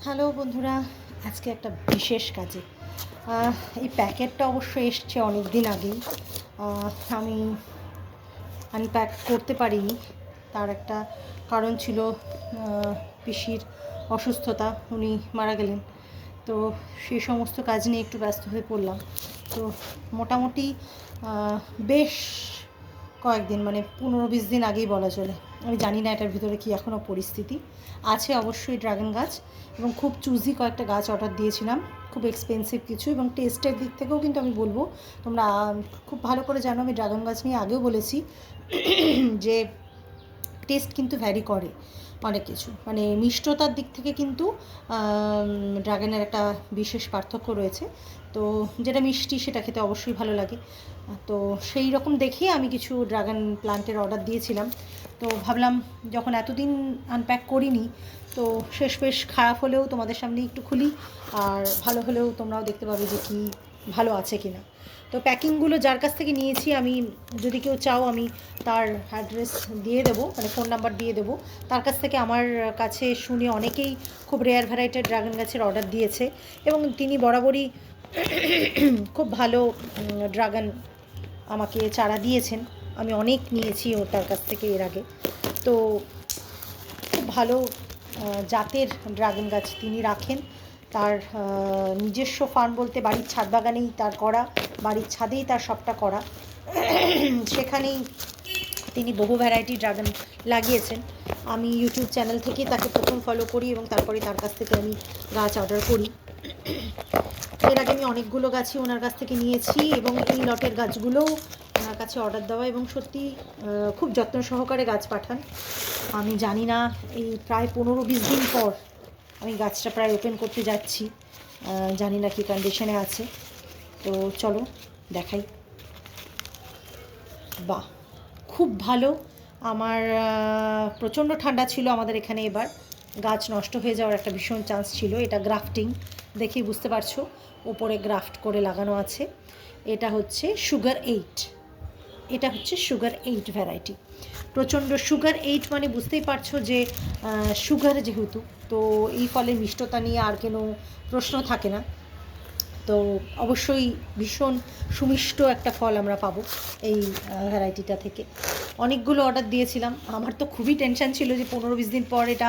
Hello বন্ধুরা, আজকে একটা বিশেষ কাজে এই প্যাকেটটা অবশ্য এসছে অনেক দিন আগেই। আমি আনপ্যাক করতে পারিনি, তার একটা কারণ ছিল। পিসির অসুস্থতা, উনি মারা গেলেন। তো সেই সমস্ত কাজ নিয়ে একটু ব্যস্ত হয়ে পড়লাম। তো মোটামুটি বেশ কয়েকদিন, মানে 15-20 দিন আগেই বলা চলে। আমি জানি না এটার ভিতরে কি এখনও পরিস্থিতি আছে। অবশ্যই ড্রাগন গাছ এবং খুব চুজি কয়েকটা গাছ অর্ডার দিয়েছিলাম, খুব এক্সপেন্সিভ কিছু, এবং টেস্টের দিক থেকেও কিন্তু আমি বলবো, তোমরা খুব ভালো করে জানো আমি ড্রাগন গাছ নিয়ে আগেও বলেছি যে টেস্ট কিন্তু ভ্যারি করে অনেক কিছু, মানে মিষ্টতার দিক থেকে কিন্তু ড্রাগনের একটা বিশেষ পার্থক্য রয়েছে। তো যেটা মিষ্টি সেটা খেতে অবশ্যই ভালো লাগে। তো সেই রকম দেখেই আমি কিছু ড্রাগন প্লান্টের অর্ডার দিয়েছিলাম। তো ভাবলাম যখন এতদিন আনপ্যাক করিনি, তো শেষ বেশ খারাপ হলেও তোমাদের সামনে একটু খুলি, আর ভালো হলেও তোমরাও দেখতে পাবে যে কি ভালো আছে কি না। তো প্যাকিংগুলো যার কাছ থেকে নিয়েছি, আমি যদি কেউ চাও আমি তার অ্যাড্রেস দিয়ে দেবো, মানে ফোন নাম্বার দিয়ে দেবো। তার কাছ থেকে আমার কাছে শুনে অনেকেই খুব রেয়ার ভ্যারাইটির ড্রাগন গাছের অর্ডার দিয়েছে, এবং তিনি বরাবরই খুব ভালো ড্রাগন আমাকে চারা দিয়েছেন। আমি অনেক নিয়েছি তার কাছ থেকে এর আগে। তো খুব ভালো জাতের ড্রাগন গাছ তিনি রাখেন। তার নিজস্ব ফার্ম বলতে বাড়ির ছাদ বাগানেই তার করা, বাড়ির ছাদেই তার সবটা করা। সেখানেই তিনি বহু ভ্যারাইটি ড্রাগন লাগিয়েছেন। আমি ইউটিউব চ্যানেল থেকেই তাকে প্রথম ফলো করি, এবং তারপরে তার কাছ থেকে আমি গাছ অর্ডার করি। এর আগে আমি অনেকগুলো গাছই ওনার কাছ থেকে নিয়েছি, এবং এই লটের গাছগুলোও ওনার কাছে অর্ডার দেওয়া, এবং সত্যি খুব যত্ন সহকারে গাছ পাঠান। আমি জানি না, এই প্রায় 15-20 দিন পর আমি গাছটা প্রায় ওপেন করতে যাচ্ছি, জানি না কী কন্ডিশনে আছে। তো চলো দেখাই। বাহ, খুব ভালো। আমার প্রচণ্ড ঠান্ডা ছিল আমাদের এখানে, এবার গাছ নষ্ট হয়ে যাওয়ার একটা ভীষণ চান্স ছিল। এটা গ্রাফটিং, দেখেই বুঝতে পারছো, ওপরে গ্রাফট করে লাগানো আছে। এটা হচ্ছে সুগার 8, এটা হচ্ছে সুগার 8 ভ্যারাইটি। প্রচণ্ড সুগার 8 মানে বুঝতেই পারছো যে সুগার যেহেতু, তো এই ফলের মিষ্টতা নিয়ে আর কোনো প্রশ্ন থাকে না। তো অবশ্যই ভীষণ সুমিষ্ট একটা ফল আমরা পাবো এই ভ্যারাইটিটা থেকে। অনেকগুলো অর্ডার দিয়েছিলাম, আমার তো খুবই টেনশান ছিল যে 15-20 দিন পর এটা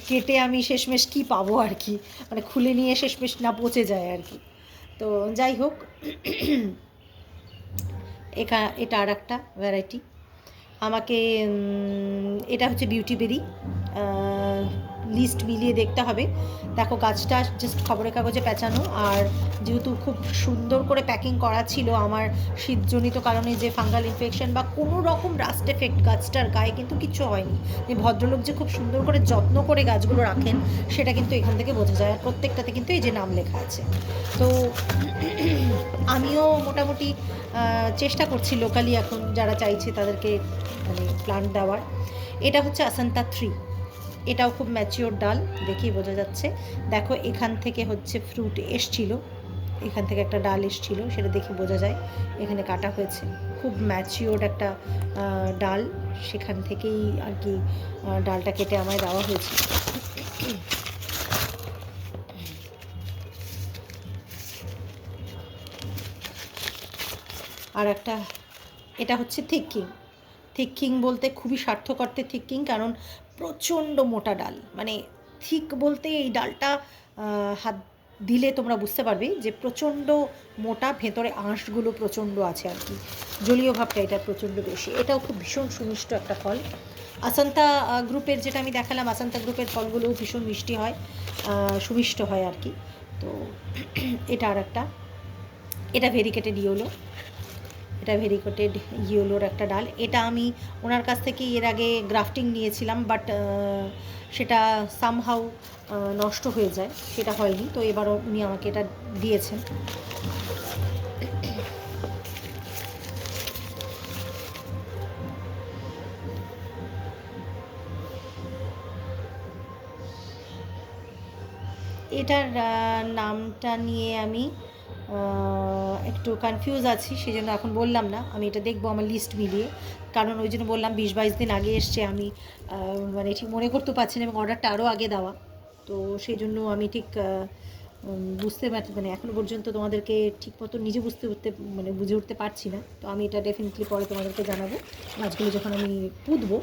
কেটে আমি শেষমেশ কী পাবো আর কি, মানে খুলে নিয়ে শেষমেশ না পচে যায় আর কি। তো যাই হোক, এটা আর একটা ভ্যারাইটি। আমাকে এটা হচ্ছে বিউটি বেরি, লিস্ট মিলিয়ে দেখতে হবে। দেখো গাছটা জাস্ট খবরের কাগজে পেঁচানো, আর যেহেতু খুব সুন্দর করে প্যাকিং করা ছিল, আমার শীতজনিত কারণে যে ফাঙ্গাল ইনফেকশন বা কোনো রকম রাস্ট এফেক্ট গাছটার গায়ে কিন্তু কিছু হয়নি। যে ভদ্রলোক যে খুব সুন্দর করে যত্ন করে গাছগুলো রাখেন, সেটা কিন্তু এখান থেকে বোঝা যায়। আর প্রত্যেকটাতে কিন্তু এই যে নাম লেখা আছে। তো আমিও মোটামুটি চেষ্টা করছি লোকালি এখন যারা চাইছে তাদেরকে মানে প্লান্ট দেওয়ার। এটা হচ্ছে আসান্তা 3, এটাও খুব ম্যাচিওর ডাল, দেখেই বোঝা যাচ্ছে। দেখো এখান থেকে হচ্ছে ফ্রুট এসছিল, এখান থেকে একটা ডাল এসছিল, সেটা দেখে বোঝা যায়। এখানে কাটা হয়েছে, খুব ম্যাচিওর একটা ডাল, সেখান থেকেই আর কি ডালটা কেটে আমায় দেওয়া হয়েছে। আর একটা, এটা হচ্ছে থিক কিং বলতে খুবই স্বার্থকর্তে থিক কিং, কারণ প্রচণ্ড মোটা ডাল, মানে থিক বলতে এই ডালটা হাত দিলে তোমরা বুঝতে পারবে যে প্রচণ্ড মোটা, ভেতরে আঁশগুলো প্রচণ্ড আছে আর কি, জলীয় ভাবটা এটা প্রচণ্ড বেশি। এটাও খুব ভীষণ সুমিষ্ট একটা ফল। আসান্তা গ্রুপের যেটা আমি দেখালাম, আসান্তা গ্রুপের ফলগুলোও ভীষণ মিষ্টি হয়, সুমিষ্ট হয় আর কি। তো এটা আর একটা, এটা ভেরিকেটেড ইয়েলো, এটা ভেরিকেটেড ইয়েলোর একটা ডাল। এটা আমি ওনার কাছ থেকে এর আগে গ্রাফটিং নিয়েছিলাম, বাট সেটা সামহাউ নষ্ট হয়ে যায়, সেটা হয়নি। তো এবারও উনি আমাকে এটা দিয়েছেন। এটার নামটা নিয়ে আমি একটু কনফিউজ আছি, সেই জন্য এখন বললাম না। আমি এটা দেখবো আমার লিস্ট মিলিয়ে, কারণ ওই জন্য বললাম 20-22 দিন আগে এসছে, আমি মানে ঠিক মনে করতে পারছি না, এবং অর্ডারটা আরও আগে দেওয়া। তো সেই জন্য আমি ঠিক বুঝতে পারছি, মানে এখনও পর্যন্ত তোমাদেরকে ঠিক মতো নিজে মানে বুঝে উঠতে পারছি না। তো আমি এটা ডেফিনেটলি পরে তোমাদেরকে জানাবো। গাছগুলো যখন আমি পুঁতবো,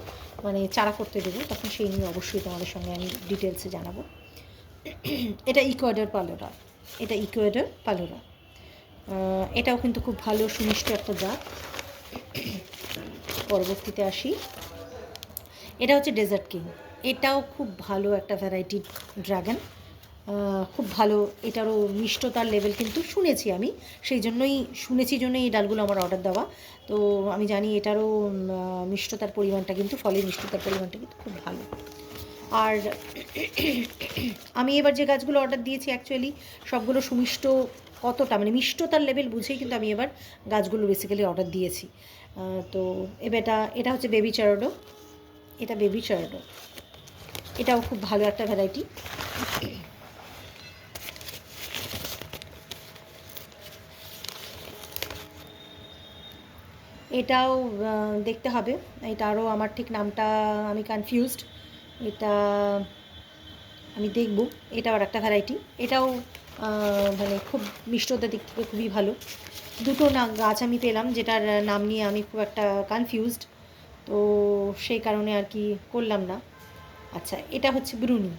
মানে চারা করতে দেবো, তখন সেই নিয়ে অবশ্যই তোমাদের সঙ্গে আমি ডিটেলসে জানাবো। এটা ইকুয়েডর পালোরা, এটাও কিন্তু খুব ভালো সুমিষ্ট একটা জাত। পরবর্তীতে আসি, এটা হচ্ছে ডেজার্ট কিং। এটাও খুব ভালো একটা ভ্যারাইটি ড্রাগন, খুব ভালো। এটারও মিষ্টতার লেভেল কিন্তু শুনেছি আমি, সেই জন্যই এই ডালগুলো আমার অর্ডার দেওয়া। তো আমি জানি এটারও মিষ্টতার পরিমাণটা কিন্তু, ফলের মিষ্টতার পরিমাণটা কিন্তু খুব ভালো। আর আমি এবার যে গাছগুলো অর্ডার দিয়েছি অ্যাকচুয়ালি সবগুলো সুমিষ্ট কতটা, মানে মিষ্টতার লেভেল বুঝেই কিন্তু আমি এবার গাছগুলো বেসিক্যালি অর্ডার দিয়েছি। তো এবার এটা হচ্ছে বেবি চারাডো। এটাও খুব ভালো একটা ভ্যারাইটি। এটাও দেখতে হবে, এটারও আমার ঠিক নামটা আমি কনফিউজড। এটা আমি দেখব। এটাও আর একটা ভ্যারাইটি, এটাও মানে খুব মিষ্টতার দিক থেকে খুবই ভালো। দুটো গাছ আমি পেলাম যেটার নাম নিয়ে আমি খুব একটা কনফিউজড, তো সেই কারণে আর কি করলাম না। আচ্ছা, এটা হচ্ছে ব্রুনি।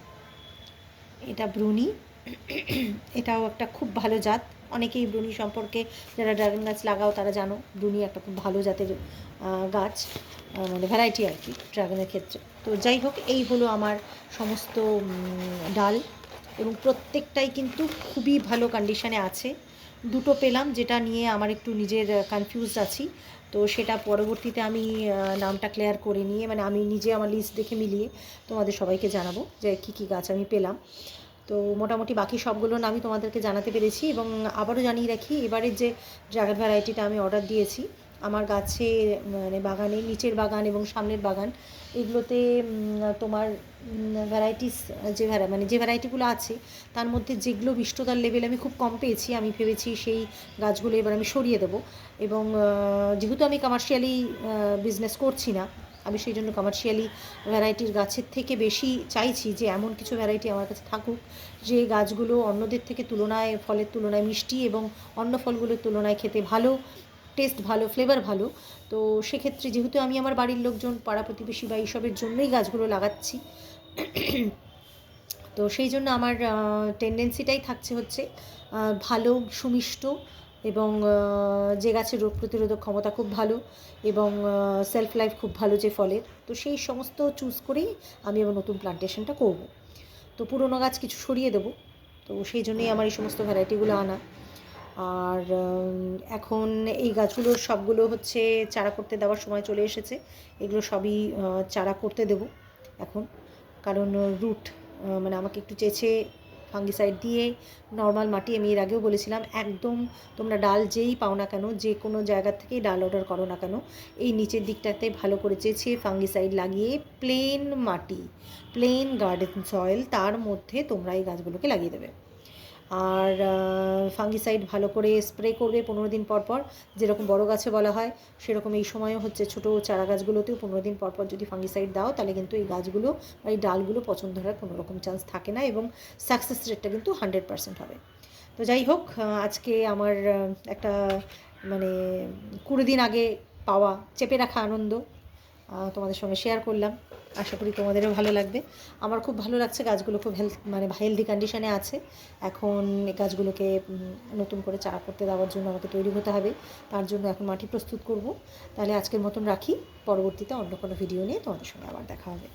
এটাও একটা খুব ভালো জাত। অনেকেই ব্রুনি সম্পর্কে, যারা ড্রাগন গাছ লাগাও তারা জানো, ব্রুনি একটা খুব ভালো জাতের গাছ, মানে ভ্যারাইটি আর কি ড্রাগনের ক্ষেত্রে। তো যাই হোক, এই হলো আমার সমস্ত ডাল, এবং প্রত্যেকটাই কিন্তু খুবই ভালো কন্ডিশনে আছে। দুটো পেলাম যেটা নিয়ে আমার একটু নিজের কনফিউজড আছি, তো সেটা পরবর্তীতে আমি নামটা ক্লিয়ার করে নিয়ে, মানে আমি নিজে আমার লিস্ট দেখে মিলিয়ে তোমাদের সবাইকে জানাবো যে কী কী গাছ আমি পেলাম। তো মোটামুটি বাকি সবগুলোর নামই তোমাদেরকে জানাতে পেরেছি। এবং আবারও জানিয়ে রাখি, এবারের যে ড্রাগন ভ্যারাইটিটা আমি অর্ডার দিয়েছি, আমার গাছে মানে বাগানে, নিচের বাগান এবং সামনের বাগান, এগুলোতে তোমার ভ্যারাইটিস যে ভ্যারাইটিগুলো আছে তার মধ্যে যেগুলো মিষ্টতার লেভেল আমি খুব কম পেয়েছি, আমি ভেবেছি সেই গাছগুলো এবার আমি সরিয়ে দেবো। এবং যেহেতু আমি কমার্শিয়ালি বিজনেস করছি না, আমি সেই জন্য কমার্শিয়ালি ভ্যারাইটির গাছের থেকে বেশি চাইছি যে এমন কিছু ভ্যারাইটি আমার কাছে থাকুক যে গাছগুলো অন্যদের থেকে ফলের তুলনায় মিষ্টি এবং অন্য ফলগুলোর তুলনায় খেতে ভালো, টেস্ট ভালো, ফ্লেভার ভালো। তো সেক্ষেত্রে যেহেতু আমি আমার বাড়ির লোকজন, পাড়া প্রতিবেশী বা এইসবের জন্যই গাছগুলো লাগাচ্ছি, তো সেই জন্য আমার টেন্ডেন্সিটাই থাকছে হচ্ছে ভালো, সুমিষ্ট, এবং যে গাছের রোগ প্রতিরোধক ক্ষমতা খুব ভালো, এবং সেলফ লাইফ খুব ভালো যে ফলের, তো সেই সমস্ত চুজ করেই আমি আবার নতুন প্লান্টেশনটা করব। তো পুরোনো গাছ কিছু সরিয়ে দেবো, তো সেই জন্যই আমার এই সমস্ত ভ্যারাইটিগুলো আনা। আর এখন এই গাছগুলোর সবগুলো হচ্ছে চারা করতে দেওয়ার সময় চলে এসেছে। এগুলো সবই চারা করতে দেব এখন, কারণ রুট মানে আমাকে একটু চেয়েছে ফাঙ্গিসাইড দিয়ে। নর্মাল মাটি, আমি এর আগেও বলেছিলাম, একদম তোমরা ডাল যেই পাও না কেন, যে কোনো জায়গা থেকেই ডাল অর্ডার করো না কেন, এই নিচের দিকটাতে ভালো করে চেয়েছে ফাঙ্গিসাইড লাগিয়ে, প্লেন মাটি, প্লেন গার্ডেন সয়েল, তার মধ্যে তোমরা এই গাছগুলোকে লাগিয়ে দেবে। আর ফাঙ্গিসাইড ভালো করে স্প্রে করবে 15 দিন পর পর, যেরকম বড় গাছে বলা হয় সেরকম এই সময়ও হচ্ছে ছোটো চারা গাছগুলোতেও 15 দিন পর পর যদি ফাঙ্গিসাইড দাও, তাহলে কিন্তু এই গাছগুলো বা এই ডালগুলো পছন্দ হওয়ার কোনো রকম চান্স থাকে না, এবং সাকসেস রেটটা কিন্তু 100% হবে। তো যাই হোক, আজকে আমার একটা মানে 20 দিন আগে পাওয়া চেপে রাখা আনন্দ তোমাদের সঙ্গে শেয়ার করলাম। আশা করি তোমাদেরও ভালো লাগবে। আমার খুব ভালো লাগছে, গাছগুলো খুব হেলদি কন্ডিশনে আছে। এখন এই গাছগুলোকে নতুন করে চারা করতে দেওয়ার জন্য আমাকে তৈরি হতে হবে, তার জন্য এখন মাটি প্রস্তুত করব। তাহলে আজকের মতন রাখি, পরবর্তীতে অন্য কোনো ভিডিও নিয়ে তোমাদের সঙ্গে আবার দেখা হবে।